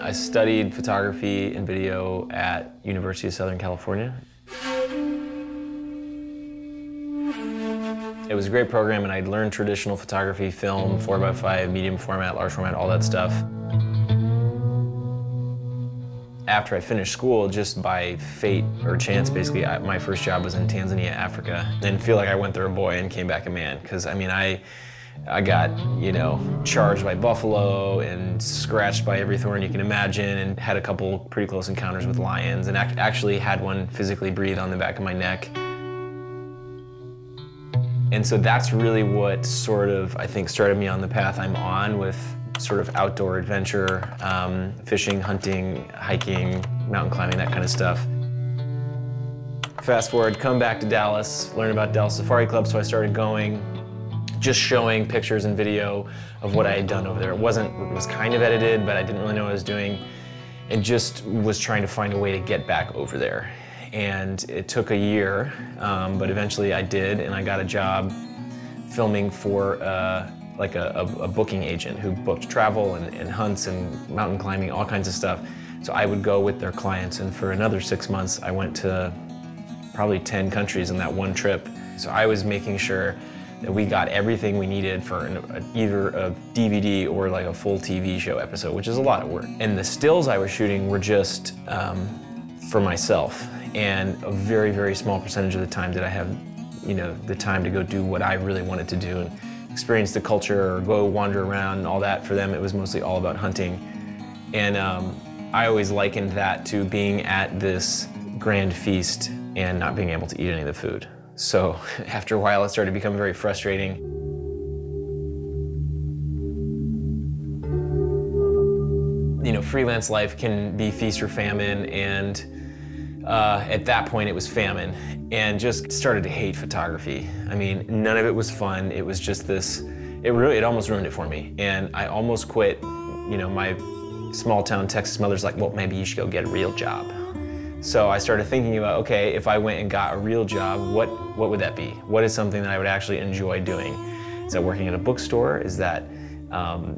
I studied photography and video at University of Southern California. It was a great program, and I'd learned traditional photography, film, 4x5, medium format, large format, all that stuff. After I finished school, just by fate or chance, basically, my first job was in Tanzania, Africa. I didn't feel like I went there a boy and came back a man, because I mean, I got, you know, charged by buffalo and scratched by every thorn you can imagine, and had a couple pretty close encounters with lions, and actually had one physically breathe on the back of my neck. And so that's really what sort of, I think, started me on the path I'm on with sort of outdoor adventure, fishing, hunting, hiking, mountain climbing, that kind of stuff. Fast forward, come back to Dallas, learn about Dallas Safari Club, so I started going, just showing pictures and video of what I had done over there. It was kind of edited, but I didn't really know what I was doing, and just was trying to find a way to get back over there. And it took a year, but eventually I did, and I got a job filming for like a booking agent who booked travel and hunts and mountain climbing, all kinds of stuff. So I would go with their clients, and for another 6 months I went to probably 10 countries in that one trip. So I was making sure that we got everything we needed for either a DVD or like a full TV show episode, which is a lot of work. And the stills I was shooting were just for myself, and a very, very small percentage of the time did I have, you know, the time to go do what I really wanted to do and experience the culture or go wander around and all that. For them, it was mostly all about hunting. And I always likened that to being at this grand feast and not being able to eat any of the food. So after a while, it started to become very frustrating. You know, freelance life can be feast or famine, and at that point it was famine, and just started to hate photography. I mean, none of it was fun. It was just this, it almost ruined it for me. And I almost quit. You know, my small town Texas mother's like, well, maybe you should go get a real job. So I started thinking about, okay, if I went and got a real job, what would that be? What is something that I would actually enjoy doing? Is that working at a bookstore? Is that,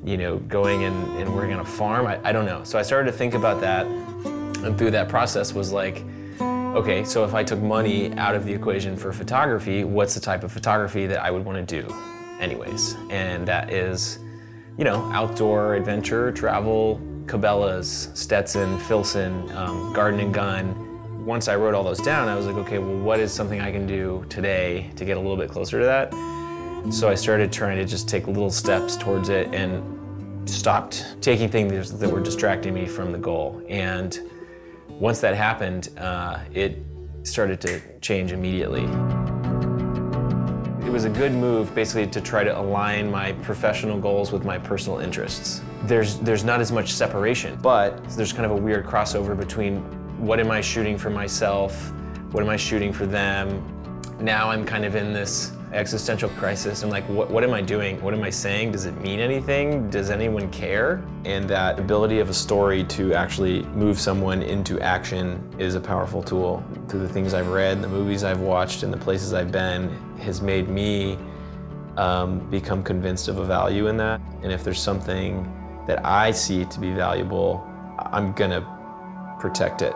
you know, going and working on a farm? I don't know. So I started to think about that, and through that process was like, okay, so if I took money out of the equation for photography, what's the type of photography that I would want to do anyways? And that is, you know, outdoor adventure, travel, Cabela's, Stetson, Filson, garden and gun. Once I wrote all those down, I was like, okay, well, what is something I can do today to get a little bit closer to that? So I started trying to just take little steps towards it and stopped taking things that were distracting me from the goal. And once that happened, it started to change immediately. It was a good move, basically, to try to align my professional goals with my personal interests. There's not as much separation, but there's kind of a weird crossover between what am I shooting for myself, what am I shooting for them. Now I'm kind of in this existential crisis. I'm like, what am I doing? What am I saying? Does it mean anything? Does anyone care? And that ability of a story to actually move someone into action is a powerful tool. Through the things I've read, the movies I've watched, and the places I've been, has made me become convinced of a value in that. And if there's something that I see to be valuable, I'm gonna protect it.